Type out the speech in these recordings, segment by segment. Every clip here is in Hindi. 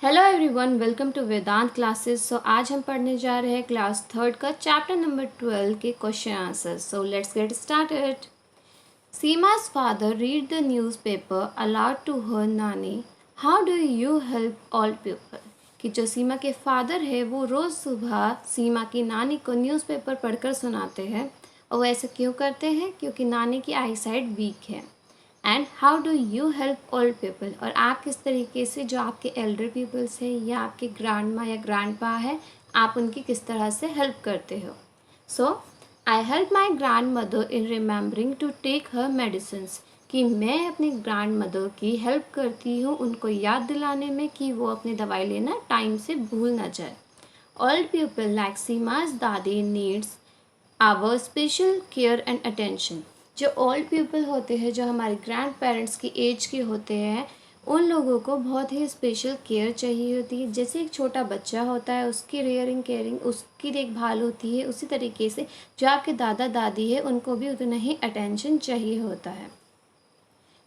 Hello everyone, welcome to Vedant classes. आज हम पढ़ने जा रहे हैं क्लास थर्ड का चैप्टर नंबर 12 के question answers. So let's get started. Seema's father read the newspaper aloud to her nani. How do you help all people. कि जो सीमा के फादर है वो रोज़ सुबह सीमा की नानी को न्यूज़पेपर पढ़कर सुनाते हैं। और वो ऐसा क्यों करते हैं? क्योंकि नानी की आई साइट वीक है। And how do you help old people. और आप किस तरीके से जो आपके एल्डर पीपल्स हैं या आपके ग्रैंड माँ या ग्रैंड पा है, आप उनकी किस तरह से हेल्प करते हो। So I help my grandmother in remembering to take her medicines. कि मैं अपनी ग्रैंड मदर की हेल्प करती हूँ उनको याद दिलाने में कि वो अपनी दवाई लेना टाइम से भूल ना जाए। ओल्ड पीपल लाइक सीमा's दादी needs our special care and attention. जो ओल्ड पीपल होते हैं, जो हमारे ग्रैंड पेरेंट्स की एज के होते हैं, उन लोगों को बहुत ही स्पेशल केयर चाहिए होती है। जैसे एक छोटा बच्चा होता है, उसकी रेयरिंग केयरिंग, उसकी देखभाल होती है, उसी तरीके से जो आपके दादा दादी है उनको भी उतना ही अटेंशन चाहिए होता है।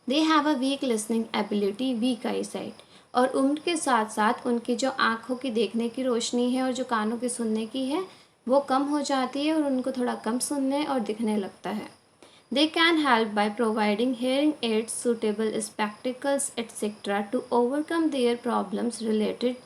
They have a weak listening ability, weak eye sight. और उम्र के साथ साथ उनकी जो आँखों की देखने की रोशनी है और जो कानों की सुनने की है वो कम हो जाती है और उनको थोड़ा कम सुनने और दिखने लगता है। They can help by providing hearing aids, suitable spectacles, etc. to overcome their problems related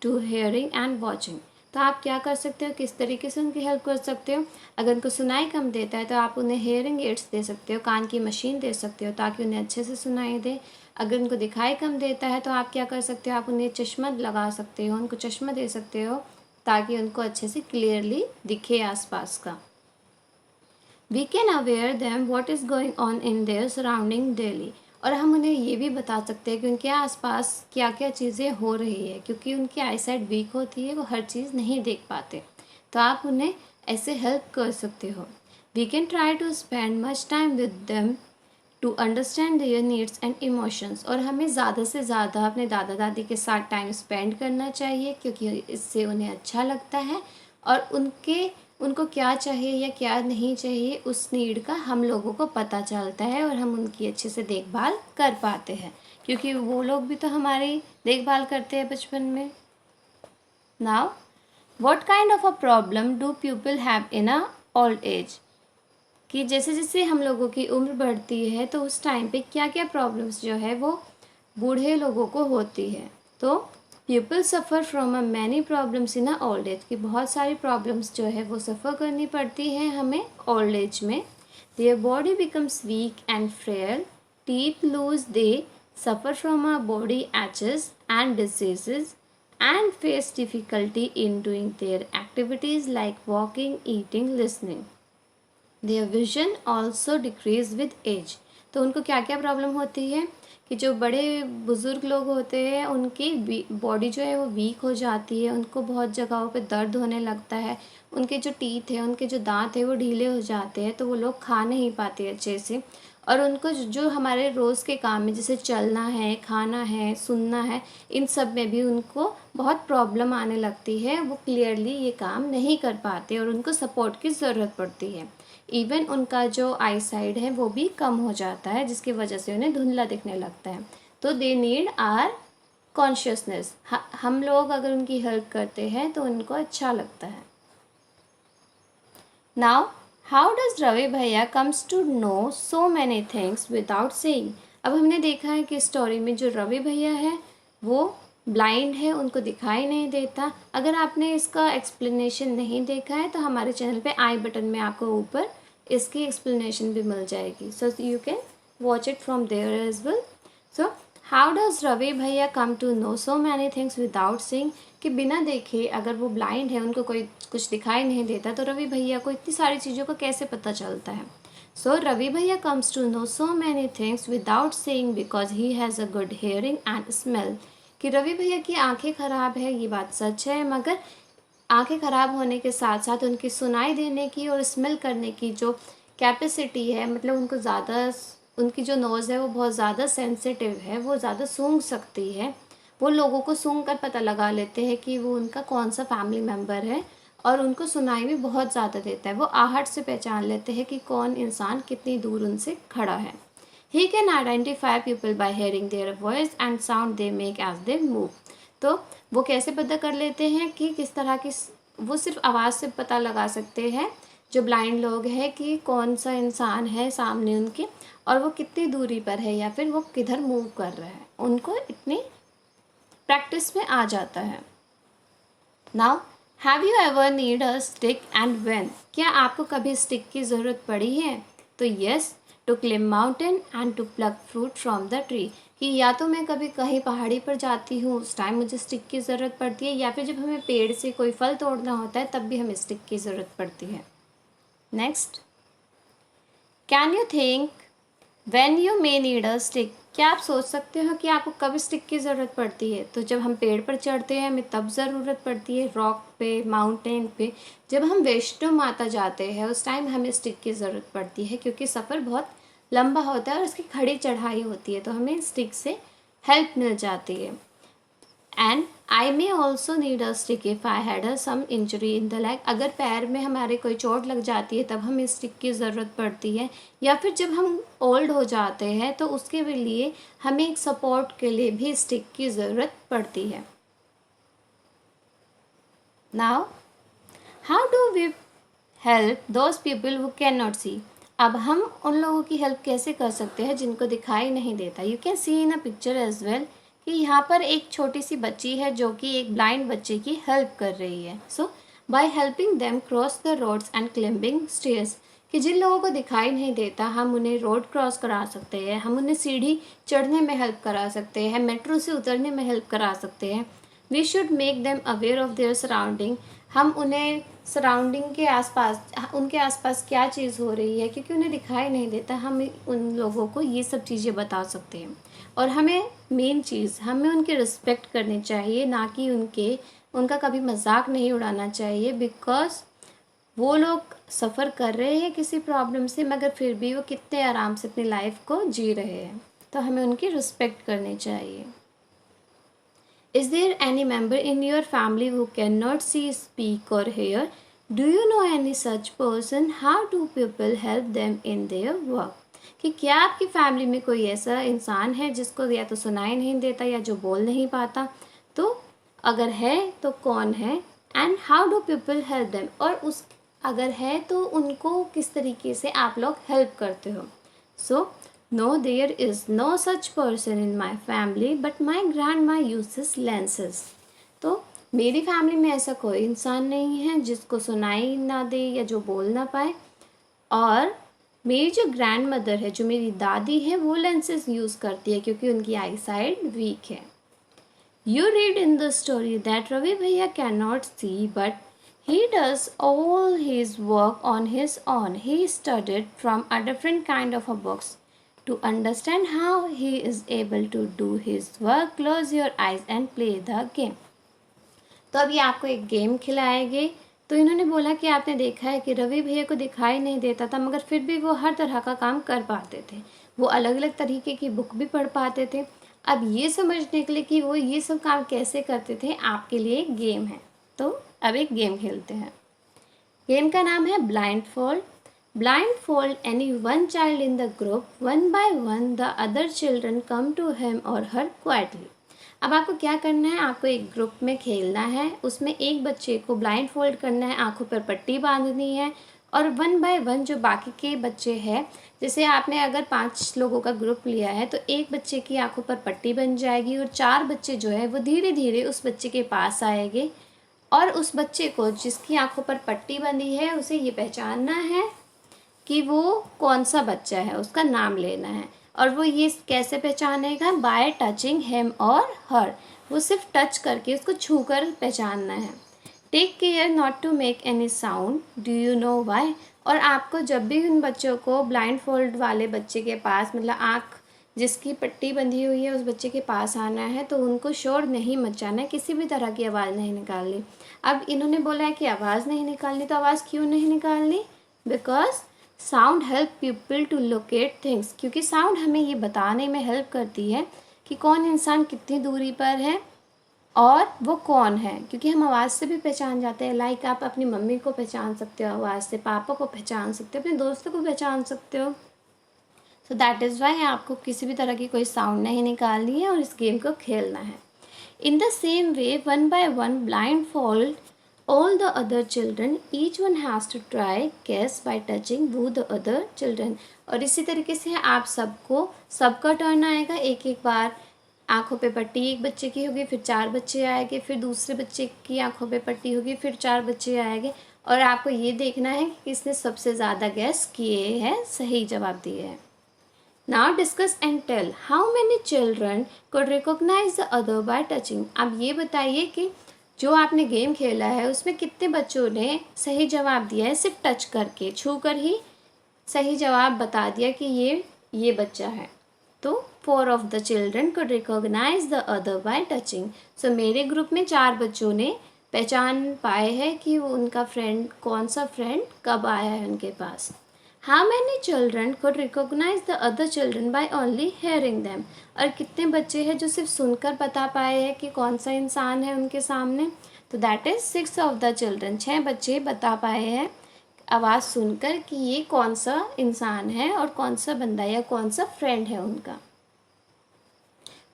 to hearing and watching. तो आप क्या कर सकते हो, किस तरीके से उनकी हेल्प कर सकते हो। अगर उनको सुनाई कम देता है तो आप उन्हें हेयरिंग एड्स दे सकते हो, कान की मशीन दे सकते हो ताकि उन्हें अच्छे से सुनाई दे। अगर उनको दिखाई कम देता है तो आप क्या कर सकते हो, आप उन्हें चश्मा लगा सकते हो, उनको चश्मा दे सकते हो ताकि उनको अच्छे से क्लियरली दिखे आसपास का। We can aware them what is going on in their surrounding daily। और हम उन्हें ये भी बता सकते हैं कि उनके आसपास क्या क्या चीज़ें हो रही है, क्योंकि उनकी आई साइट वीक होती है, वो हर चीज़ नहीं देख पाते। तो आप उन्हें ऐसे हेल्प कर सकते हो। We can try to spend much time with them to understand their needs and emotions। और हमें ज़्यादा से ज़्यादा अपने दादा दादी के साथ टाइम स्पेंड करना चाहिए, क्योंकि इससे उन्हें अच्छा लगता है और उनको क्या चाहिए या क्या नहीं चाहिए उस नीड का हम लोगों को पता चलता है और हम उनकी अच्छे से देखभाल कर पाते हैं, क्योंकि वो लोग भी तो हमारी देखभाल करते हैं बचपन में। Now what kind of a problem do people have in a old age. कि जैसे जैसे हम लोगों की उम्र बढ़ती है तो उस टाइम पे क्या क्या प्रॉब्लम्स जो है वो बूढ़े लोगों को होती है। तो people suffer from a many problems in a old age. की बहुत सारी प्रॉब्लम्स जो है वो सफ़र करनी पड़ती है हमें ओल्ड एज में। Their body becomes weak and frail, teeth loose, they suffer from a body aches and diseases and face difficulty in doing their activities like walking, eating, listening. Their vision also decrease with age। तो उनको क्या क्या प्रॉब्लम होती है कि जो बड़े बुज़ुर्ग लोग होते हैं उनकी बॉडी जो है वो वीक हो जाती है, उनको बहुत जगहों पे दर्द होने लगता है, उनके जो टीथ है, उनके जो दांत है वो ढीले हो जाते हैं, तो वो लोग खा नहीं पाते अच्छे से। और उनको जो हमारे रोज़ के काम में जैसे चलना है, खाना है, सुनना है, इन सब में भी उनको बहुत प्रॉब्लम आने लगती है, वो क्लियरली ये काम नहीं कर पाते और उनको सपोर्ट की ज़रूरत पड़ती है। इवन उनका जो आई साइड है वो भी कम हो जाता है, जिसकी वजह से उन्हें धुंधला दिखने लगता है। तो दे नीड आर कॉन्शियसनेस। हम लोग अगर उनकी हेल्प करते हैं तो उनको अच्छा लगता है। नाउ हाउ डज रवि भैया comes to know so many things without saying. अब हमने देखा है कि स्टोरी में जो रवि भैया है वो ब्लाइंड है, उनको दिखाई नहीं देता। अगर आपने इसका एक्सप्लेनेशन नहीं देखा है तो हमारे चैनल पे आई बटन में आपको ऊपर इसकी एक्सप्लेनेशन भी मिल जाएगी, so you can watch it from there as well. So how does Ravi bhaiya come to know so many things without seeing. कि बिना देखे, अगर वो ब्लाइंड है, उनको कोई कुछ दिखाई नहीं देता, तो रवि भैया को इतनी सारी चीज़ों का कैसे पता चलता है। सो रवि भैया comes to know so many things without seeing because he has a good hearing and smell. कि रवि भैया की आंखें ख़राब है, ये बात सच है, मगर आंखें ख़राब होने के साथ साथ उनकी सुनाई देने की और स्मेल करने की जो कैपेसिटी है, मतलब उनको ज़्यादा, उनकी जो नोज़ है वो बहुत ज़्यादा सेंसिटिव है, वो ज़्यादा सूंघ सकती है। वो लोगों को सूंघ कर पता लगा लेते हैं कि वो उनका कौन सा फैमिली मेम्बर है, और उनको सुनाई भी बहुत ज़्यादा देता है। वो आहट से पहचान लेते हैं कि कौन इंसान कितनी दूर उनसे खड़ा है। He can identify people by hearing their voice and sound they make as they move। तो वो कैसे पता कर लेते हैं कि किस तरह की, वो सिर्फ आवाज़ से पता लगा सकते हैं जो ब्लाइंड लोग हैं कि कौन सा इंसान है सामने उनके और वो कितनी दूरी पर है या फिर वो किधर मूव कर रहा है, उनको इतनी प्रैक्टिस में आ जाता है। Now have you ever need a stick and when, क्या आपको कभी स्टिक की ज़रूरत पड़ी है? तो yes, to climb mountain and to pluck fruit from the tree, कि या तो मैं कभी कहीं पहाड़ी पर जाती हूँ उस टाइम मुझे स्टिक की ज़रूरत पड़ती है, या फिर जब हमें पेड़ से कोई फल तोड़ना होता है तब भी हमें स्टिक की ज़रूरत पड़ती है। Next, can you think when you may need a stick, क्या आप सोच सकते हो कि आपको कब स्टिक की ज़रूरत पड़ती है? तो जब हम पेड़ पर चढ़ते हैं हमें तब ज़रूरत पड़ती है, रॉक पे, माउंटेन पे। जब हम वैष्णो माता जाते हैं उस टाइम हमें स्टिक की ज़रूरत पड़ती है, क्योंकि सफ़र बहुत लंबा होता है और उसकी खड़ी चढ़ाई होती है, तो हमें स्टिक से हेल्प मिल जाती है। And I may also need a stick if I had a some injury in the leg, अगर पैर में हमारे कोई चोट लग जाती है तब हमें स्टिक की ज़रूरत पड़ती है, या फिर जब हम ओल्ड हो जाते हैं तो उसके लिए हमें एक सपोर्ट के लिए भी स्टिक की ज़रूरत पड़ती है। Now how do we help those people who can not see, अब हम उन लोगों की हेल्प कैसे कर सकते हैं जिनको दिखाई नहीं देता? You can see in a picture as well कि यहाँ पर एक छोटी सी बच्ची है जो कि एक ब्लाइंड बच्चे की हेल्प कर रही है। So by helping them cross the roads and climbing stairs, कि जिन लोगों को दिखाई नहीं देता हम उन्हें रोड क्रॉस करा सकते हैं, हम उन्हें सीढ़ी चढ़ने में हेल्प करा सकते हैं, मेट्रो से उतरने में हेल्प करा सकते हैं। We should make them aware of their surrounding, हम उन्हें सराउंडिंग के आसपास, उनके आसपास क्या चीज़ हो रही है, क्योंकि उन्हें दिखाई नहीं देता, हम उन लोगों को ये सब चीज़ें बता सकते हैं। और हमें मेन चीज़, हमें उनकी रिस्पेक्ट करनी चाहिए, ना कि उनका कभी मजाक नहीं उड़ाना चाहिए, बिकॉज वो लोग सफ़र कर रहे हैं किसी प्रॉब्लम से मगर फिर भी वो कितने आराम से अपनी लाइफ को जी रहे हैं, तो हमें उनकी रिस्पेक्ट करनी चाहिए। Is there any member in your family who cannot see, speak or hear? Do you know any such person? How do people help them in their work? कि क्या आपकी फैमिली में कोई ऐसा इंसान है जिसको या तो सुनाई नहीं देता या जो बोल नहीं पाता? तो अगर है तो कौन है? And how do people help them, और उस अगर है तो उनको किस तरीके से आप लोग हेल्प करते हो? सो No, there is no such person in my family, but my grandma uses lenses. तो मेरी फैमिली में ऐसा कोई इंसान नहीं है जिसको सुनाई ना दे या जो बोल ना पाए, और मेरी जो ग्रैंड मदर है, जो मेरी दादी है, वो लेंसेज यूज़ करती है क्योंकि उनकी आई साइड वीक है। You read in the story that Ravi Bhaiya cannot see, but he does all his work on his own. He studied from a different kind of a books. To understand how he is able to do his work, close your eyes and play the game. तो अभी आपको एक गेम खिलाएंगे। तो इन्होंने बोला कि आपने देखा है कि रवि भैया को दिखाई नहीं देता था मगर फिर भी वो हर तरह का काम कर पाते थे, वो अलग अलग तरीके की बुक भी पढ़ पाते थे। अब ये समझने के लिए कि वो ये सब काम कैसे करते थे, आपके लिए एक गेम है। तो अब एक गेम खेलते हैं। गेम का नाम है blind fold. Blindfold any one child in the group, one by one the other children come to him or her quietly. अब आपको क्या करना है, आपको एक ग्रुप में खेलना है, उसमें एक बच्चे को ब्लाइंड फोल्ड करना है, आंखों पर पट्टी बांधनी है, और वन बाय वन जो बाकी के बच्चे हैं, जैसे आपने अगर 5 लोगों का ग्रुप लिया है तो एक बच्चे की आंखों पर पट्टी बन जाएगी और 4 बच्चे जो है वो धीरे धीरे उस बच्चे के पास आएंगे, और उस बच्चे को जिसकी आंखों पर पट्टी बंधी है उसे ये पहचानना है कि वो कौन सा बच्चा है, उसका नाम लेना है। और वो ये कैसे पहचानेगा? बाय टचिंग हिम और हर, वो सिर्फ टच करके, उसको छू कर पहचानना है। Take care not to make any sound, do you know why, और आपको जब भी उन बच्चों को ब्लाइंड फोल्ड वाले बच्चे के पास, मतलब आँख जिसकी पट्टी बंधी हुई है उस बच्चे के पास आना है, तो उनको शोर नहीं मचाना है, किसी भी तरह की आवाज़ नहीं निकालनी। अब इन्होंने बोला है कि आवाज़ नहीं निकालनी, तो आवाज़ क्यों नहीं निकालनी? Because sound help people to locate things, क्योंकि साउंड हमें ये बताने में हेल्प करती है कि कौन इंसान कितनी दूरी पर है और वो कौन है, क्योंकि हम आवाज़ से भी पहचान जाते हैं। लाइक आप अपनी मम्मी को पहचान सकते हो आवाज़ से, पापा को पहचान सकते हो, अपने दोस्तों को पहचान सकते हो। सो दैट इज़ वाई आपको किसी भी तरह की कोई साउंड नहीं निकालनी है और इस गेम को खेलना है। In the same way, one by one, blindfold all the other children. Each one has to try guess by touching who the other children. और इसी तरीके से आप सबका टर्न आएगा, एक एक बार आँखों पे पट्टी एक बच्चे की होगी, फिर 4 बच्चे आएंगे, फिर दूसरे बच्चे की आँखों पे पट्टी होगी, फिर 4 बच्चे आएंगे, और आपको ये देखना है कि किसने सबसे ज़्यादा गैस किए हैं, सही जवाब दिए हैं. Now discuss and tell how many children could recognize the other by touching. अब ये बताइए कि जो आपने गेम खेला है उसमें कितने बच्चों ने सही जवाब दिया है, सिर्फ टच करके, छू कर ही सही जवाब बता दिया कि ये बच्चा है. तो 4 of the children could recognize the other by touching. So मेरे ग्रुप में 4 बच्चों ने पहचान पाए हैं कि उनका फ्रेंड, कौन सा फ्रेंड कब आया है उनके पास. How many children could recognize the other children by only hearing them? और कितने बच्चे हैं जो सिर्फ सुनकर बता पाए हैं कि कौन सा इंसान है उनके सामने. तो that is 6 of the children. 6 बच्चे बता पाए हैं आवाज़ सुनकर कि ये कौन सा इंसान है और कौन सा बंदा या कौन सा फ्रेंड है उनका.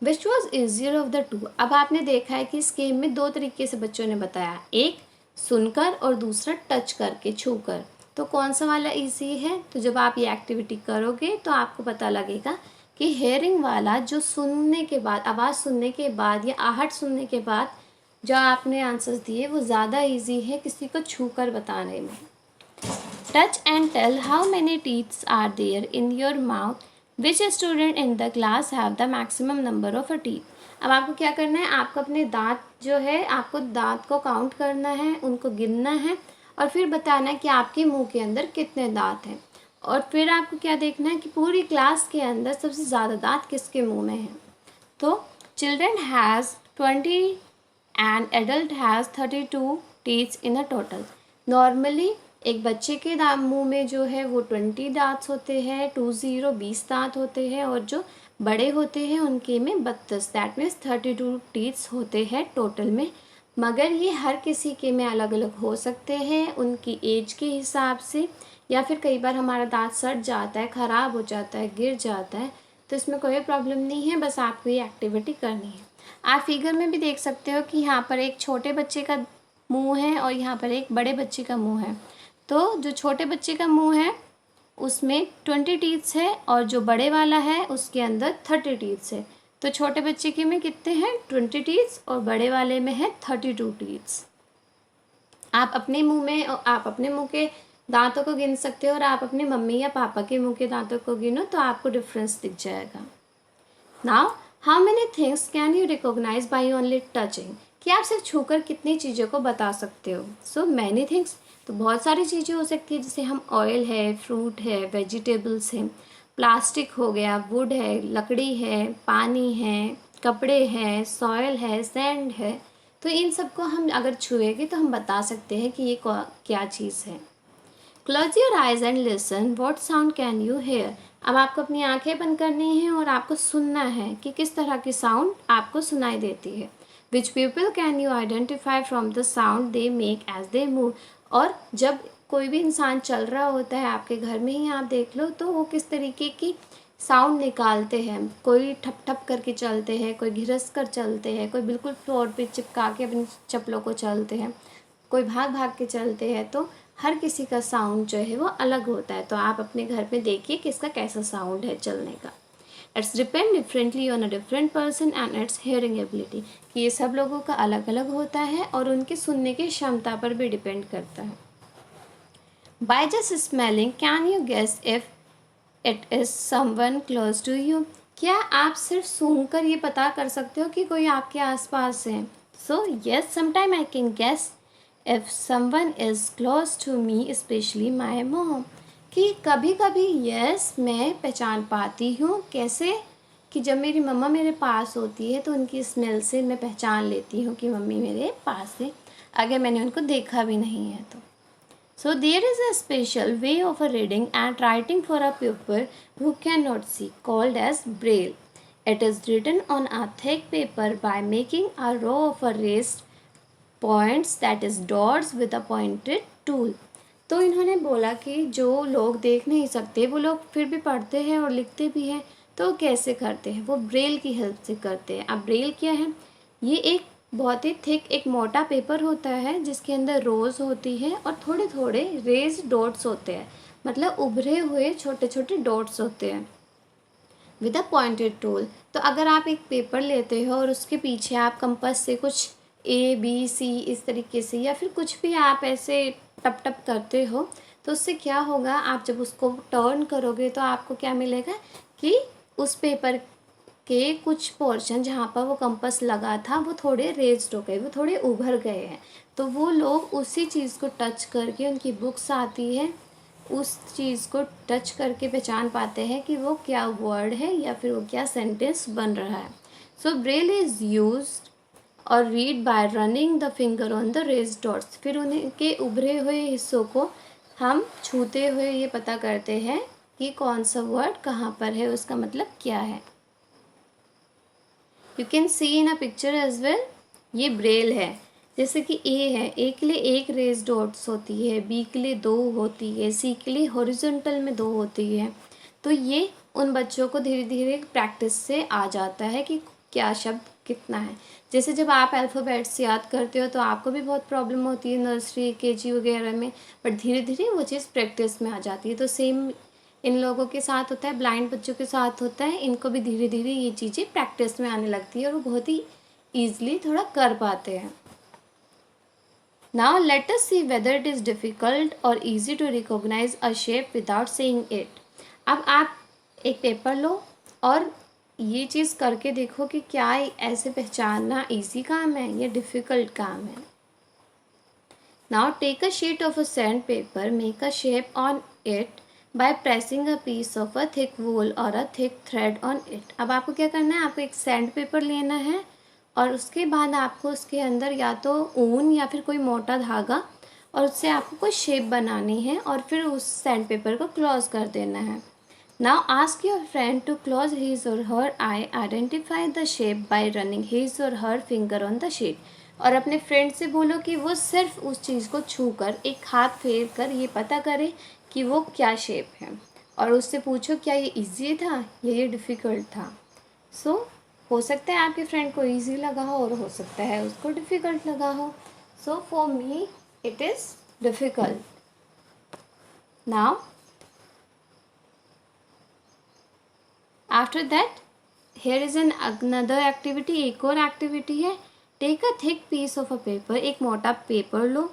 Which was easier of the two? अब आपने देखा है कि इस गेम में 2 तरीके से बच्चों ने बताया, एक सुनकर और दूसरा टच करके, छू कर. तो कौन सा वाला इजी है? तो जब आप ये एक्टिविटी करोगे तो आपको पता लगेगा कि हेयरिंग वाला, जो सुनने के बाद, आवाज़ सुनने के बाद या आहट सुनने के बाद जो आपने आंसर्स दिए, वो ज़्यादा इजी है किसी को छू कर बताने में. Touch and tell how many teeth are there in your mouth. Which student in the class have the maximum number of teeth? अब आपको क्या करना है, आपको अपने दांत जो है, आपको दांत को काउंट करना है, उनको गिनना है और फिर बताना है कि आपके मुंह के अंदर कितने दांत हैं. और फिर आपको क्या देखना है कि पूरी क्लास के अंदर सबसे ज़्यादा दांत किसके मुंह में हैं. तो children has 20 and adult has 32 teeth in a total. Normally एक बच्चे के मुंह में जो है वो 20 दांत होते हैं, 20 दांत होते हैं, और जो बड़े होते हैं उनके में 32, दैट मीन्स 32 टीथ्स होते हैं टोटल में. मगर ये हर किसी के में अलग अलग हो सकते हैं उनकी एज के हिसाब से, या फिर कई बार हमारा दांत सड़ जाता है, ख़राब हो जाता है, गिर जाता है, तो इसमें कोई प्रॉब्लम नहीं है, बस आपको ये एक्टिविटी करनी है. आप फिगर में भी देख सकते हो कि यहाँ पर एक छोटे बच्चे का मुंह है और यहाँ पर एक बड़े बच्चे का मुंह है. तो जो छोटे बच्चे का मुंह है उसमें 20 टीथ्स है और जो बड़े वाला है उसके अंदर 30 टीथ्स है. तो छोटे बच्चे के में कितने हैं, 20 टीथ्स, और बड़े वाले में है 32 टीथ्स. आप अपने मुंह के दांतों को गिन सकते हो और आप अपने मम्मी या पापा के मुंह के दांतों को गिनो तो आपको डिफरेंस दिख जाएगा. Now how many things can you recognise by only touching? कि आप सिर्फ छूकर कितनी चीज़ों को बता सकते हो. सो मैनी थिंग्स, तो बहुत सारी चीज़ें हो सकती है, जैसे हम ऑयल है, फ्रूट है, वेजिटेबल्स हैं, प्लास्टिक हो गया, वुड है, लकड़ी है, पानी है, कपड़े हैं, सॉयल है, सैंड है. तो इन सबको हम अगर छुएंगे तो हम बता सकते हैं कि ये क्या चीज़ है. Close your eyes and listen, what sound can you hear? अब आपको अपनी आंखें बंद करनी है और आपको सुनना है कि किस तरह की साउंड आपको सुनाई देती है. Which people can you identify from the sound they make as they move? और जब कोई भी इंसान चल रहा होता है, आपके घर में ही आप देख लो, तो वो किस तरीके की साउंड निकालते हैं. कोई ठप ठप करके चलते हैं, कोई घिरस कर चलते हैं, कोई बिल्कुल फ्लोर पे चिपका के अपनी चप्पलों को चलते हैं, कोई भाग भाग के चलते हैं. तो हर किसी का साउंड जो है वो अलग होता है. तो आप अपने घर में देखिए कि इसका कैसा साउंड है चलने का. It's depend differently on a different person and it's hearing ability. कि ये सब लोगों का अलग अलग होता है और उनके सुनने की क्षमता पर भी डिपेंड करता है. By just smelling can you guess if it is someone close to you? क्या आप सिर्फ सूंघकर ये पता कर सकते हो कि कोई आपके आसपास है? So yes, sometime I can guess if someone is close to me, specially my mom. कि कभी कभी यस मैं पहचान पाती हूँ. कैसे? कि जब मेरी मम्मा मेरे पास होती है तो उनकी स्मेल से मैं पहचान लेती हूँ कि मम्मी मेरे पास है, अगर मैंने उनको देखा भी नहीं है तो. So there is a special way of reading and writing for a people who can not see, called as Braille. It is written on a thick paper by making a row of a raised points, that is dots with a pointed tool. तो इन्होंने बोला कि जो लोग देख नहीं सकते वो लोग फिर भी पढ़ते हैं और लिखते भी हैं. तो कैसे करते हैं? वो ब्रेल की हेल्प से करते हैं. अब ब्रेल क्या है? ये एक बहुत ही थिक एक मोटा पेपर होता है जिसके अंदर रोज़ होती है और थोड़े थोड़े रेज डॉट्स होते हैं, मतलब उभरे हुए छोटे छोटे डॉट्स होते हैं विद अ पॉइंटेड टूल। तो अगर आप एक पेपर लेते हो और उसके पीछे आप कंपास से कुछ ABC इस तरीके से या फिर कुछ भी आप ऐसे टप टप करते हो, तो उससे क्या होगा, आप जब उसको टर्न करोगे तो आपको क्या मिलेगा कि उस पेपर के कुछ पोर्शन जहाँ पर वो कंपास लगा था वो थोड़े रेज्ड हो गए, वो थोड़े उभर गए हैं। तो वो लोग उसी चीज़ को टच करके, उनकी बुक्स आती है, उस चीज़ को टच करके पहचान पाते हैं कि वो क्या वर्ड है या फिर वो क्या सेंटेंस बन रहा है। सो ब्रेल इज़ यूज्ड और read by running the finger on the raised dots. फिर उनके उभरे हुए हिस्सों को हम छूते हुए ये पता करते हैं कि कौन सा वर्ड कहाँ पर है, उसका मतलब क्या है। You can see in a picture as well, ये ब्रेल है। जैसे कि ए है, ए के लिए एक रेज डॉट्स होती है, बी के लिए 2 होती है, सी के लिए हॉरिजॉन्टल में 2 होती है। तो ये उन बच्चों को धीरे धीरे प्रैक्टिस से आ जाता है कि क्या शब्द कितना है। जैसे जब आप अल्फ़ाबेट्स याद करते हो तो आपको भी बहुत प्रॉब्लम होती है नर्सरी KG वगैरह में, बट धीरे धीरे वो चीज़ प्रैक्टिस में आ जाती है। तो सेम इन लोगों के साथ होता है, ब्लाइंड बच्चों के साथ होता है, इनको भी धीरे धीरे ये चीज़ें प्रैक्टिस में आने लगती है और वो बहुत ही ईजिली थोड़ा कर पाते हैं। Now let us see whether it is difficult or easy to recognize a shape without seeing it. अब आप एक पेपर लो और ये चीज़ करके देखो कि क्या ऐसे पहचानना इजी काम है या डिफ़िकल्ट काम है। Now take a sheet of a sandpaper, make a shape on it by pressing a piece of a thick wool or a thick thread on it. अब आपको क्या करना है, आपको एक सैंड पेपर लेना है और उसके बाद आपको उसके अंदर या तो ऊन या फिर कोई मोटा धागा, और उससे आपको कोई शेप बनानी है और फिर उस सैंड पेपर को क्लोज कर देना है। Now ask your friend to close his or her eye, identify the shape by running his or her finger on the sheet. और अपने फ्रेंड से बोलो कि वो सिर्फ उस चीज़ को छूकर, एक हाथ फेर कर ये पता करे कि वो क्या शेप है, और उससे पूछो क्या ये इजी था या ये डिफ़िकल्ट था। सो हो सकता है आपके फ्रेंड को इजी लगा हो और हो सकता है उसको डिफ़िकल्ट लगा हो। So for me it is difficult. Now after that here is an another activity, एक और एक्टिविटी है। Take a thick piece of a paper, एक मोटा पेपर लो,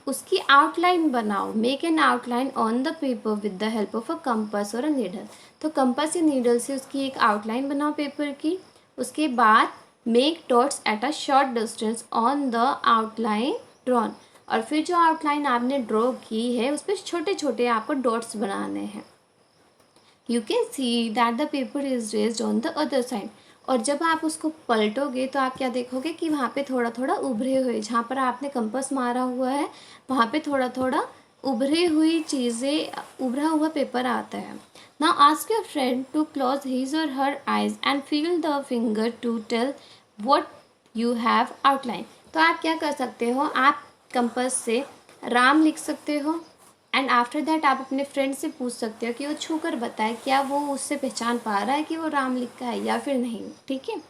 उसकी आउटलाइन बनाओ, make an outline on the paper with the help of a compass और अ नीडल। तो कंपास या नीडल से उसकी एक आउटलाइन बनाओ पेपर की। उसके बाद make dots at a short distance on the outline drawn, और फिर जो आउटलाइन आपने ड्रॉ की है उस पर छोटे छोटे आपको डॉट्स बनाने हैं। You can see that the paper is raised on the other side, और जब आप उसको पलटोगे तो आप क्या देखोगे कि वहाँ पे थोड़ा थोड़ा उभरे हुए, जहाँ पर आपने कंपास मारा हुआ है वहाँ पे थोड़ा थोड़ा उभरी हुई चीज़ें, उभरा हुआ पेपर आता है। Now ask your friend to close his or her eyes and feel the finger to tell what you have outline. तो आप क्या कर सकते हो, आप कंपास से राम लिख सकते हो एंड आफ्टर दैट आप अपने फ्रेंड से पूछ सकते हो कि वो छू कर बताए क्या वो उससे पहचान पा रहा है कि वो राम लिखा है या फिर नहीं। ठीक है।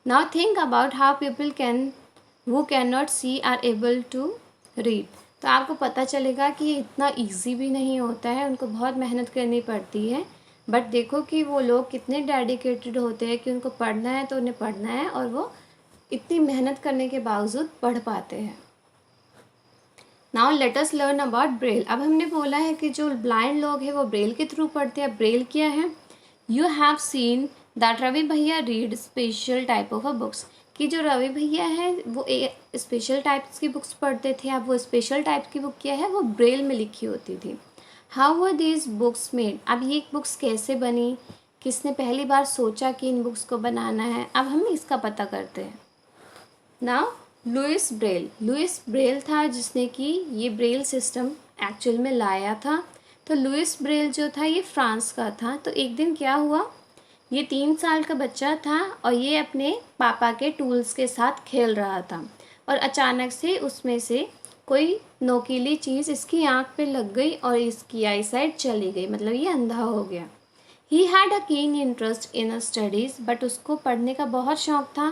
Now think about how people who can not see are able to read. तो आपको पता चलेगा कि ये इतना ईजी भी नहीं होता है, उनको बहुत मेहनत करनी पड़ती है, बट देखो कि वो लोग कितने डेडिकेटेड होते हैं कि उनको पढ़ना है तो उन्हें पढ़ना है और वो इतनी मेहनत करने के बावजूद पढ़ पाते हैं। Now let us learn about Braille. अब हमने बोला है कि जो ब्लाइंड लोग हैं वो ब्रेल के थ्रू पढ़ते हैं। ब्रेल क्या है? You have seen that Ravi bhaiya read special type of a books, कि जो रवि भैया है वो स्पेशल टाइप्स की बुक्स पढ़ते थे। अब वो स्पेशल टाइप की बुक क्या है, वो ब्रेल में लिखी होती थी। How were these books made, अब ये बुक्स कैसे बनी, किसने पहली बार सोचा कि इन बुक्स को बनाना है, अब हम इसका पता करते हैं। नाउ लुइस ब्रेल था जिसने कि ये ब्रेल सिस्टम एक्चुअल में लाया था। तो लुइस ब्रेल जो था ये फ्रांस का था। तो एक दिन क्या हुआ, ये 3 साल का बच्चा था और ये अपने पापा के टूल्स के साथ खेल रहा था और अचानक से उसमें से कोई नोकीली चीज़ इसकी आँख पे लग गई और इसकी आई साइड चली गई, मतलब ये अंधा हो गया। He had a keen interest in studies, but उसको पढ़ने का बहुत शौक था।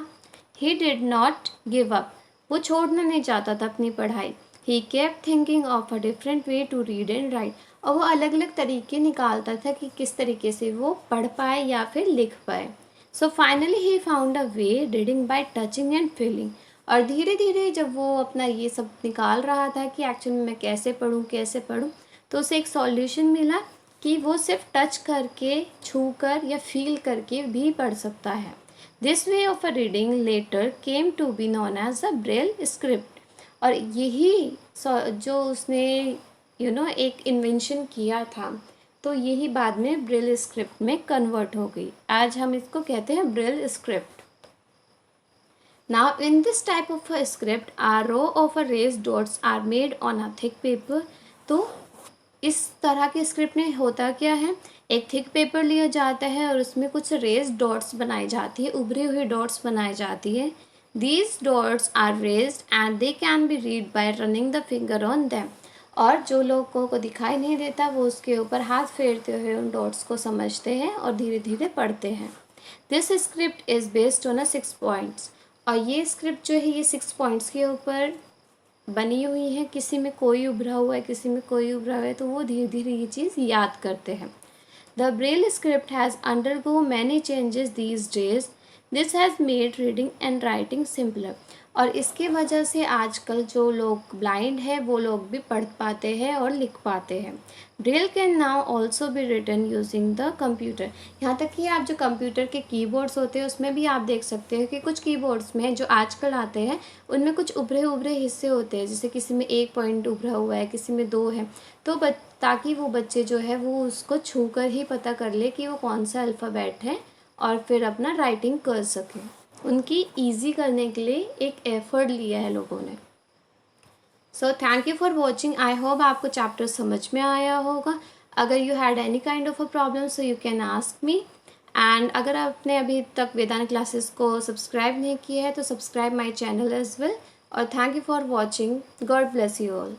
He did not give up, वो छोड़ना नहीं चाहता था अपनी पढ़ाई। He kept thinking of a different way to read and write, और वो अलग अलग तरीके निकालता था कि किस तरीके से वो पढ़ पाए या फिर लिख पाए। So finally he found a way reading by touching and feeling, और धीरे धीरे जब वो अपना ये सब निकाल रहा था कि एक्चुअली मैं कैसे पढूं, तो उसे एक सॉल्यूशन मिला कि वो सिर्फ टच करके, छू कर या फील करके भी पढ़ सकता है। This way of a reading letter came to be known as the Braille script, और यही जो उसने एक इन्वेंशन किया था, तो यही बाद में ब्रेल स्क्रिप्ट में कन्वर्ट हो गई। आज हम इसको कहते हैं Braille script. Now in this type of a script, a row of raised dots are made on a thick paper. तो इस तरह के स्क्रिप्ट में होता क्या है, एक थिक पेपर लिया जाता है और उसमें कुछ रेस्ड डॉट्स बनाई जाती है, उभरे हुए डॉट्स बनाई जाती है। These dots are raised and they can be read by running the finger on them. और जो लोगों को दिखाई नहीं देता वो उसके ऊपर हाथ फेरते हुए उन डॉट्स को समझते हैं और धीरे धीरे पढ़ते हैं। This script is based on 6 points, और ये स्क्रिप्ट जो है ये 6 पॉइंट्स के ऊपर बनी हुई है। किसी में कोई उभरा हुआ है, किसी में कोई उभरा हुआ है, तो वो धीरे धीरे ये चीज़ याद करते हैं। The Braille script has undergo many changes these days, this has made reading and writing simpler, और इसके वजह से आजकल जो लोग ब्लाइंड है वो लोग भी पढ़ पाते हैं और लिख पाते हैं। Braille can now also be written using the computer, यहाँ तक कि आप जो कंप्यूटर के कीबोर्ड्स होते हैं उसमें भी आप देख सकते हो कि कुछ कीबोर्ड्स में जो आजकल आते हैं उनमें कुछ उभरे उभरे हिस्से होते हैं, जैसे किसी में 1 पॉइंट उभरा हुआ है, किसी में 2 है, तो ताकि वो बच्चे जो है वो उसको छू कर ही पता कर ले कि वो कौन सा अल्फ़ाबेट है और फिर अपना राइटिंग कर सकें। उनकी ईजी करने के लिए एक एफर्ट लिया है लोगों ने। So thank you for watching. I hope आपको चैप्टर समझ में आया होगा। अगर you had any kind of a problem so you can ask me, and अगर आपने अभी तक वेदांत क्लासेस को सब्सक्राइब नहीं किया है तो subscribe my channel as well. और thank you for watching. God bless you all.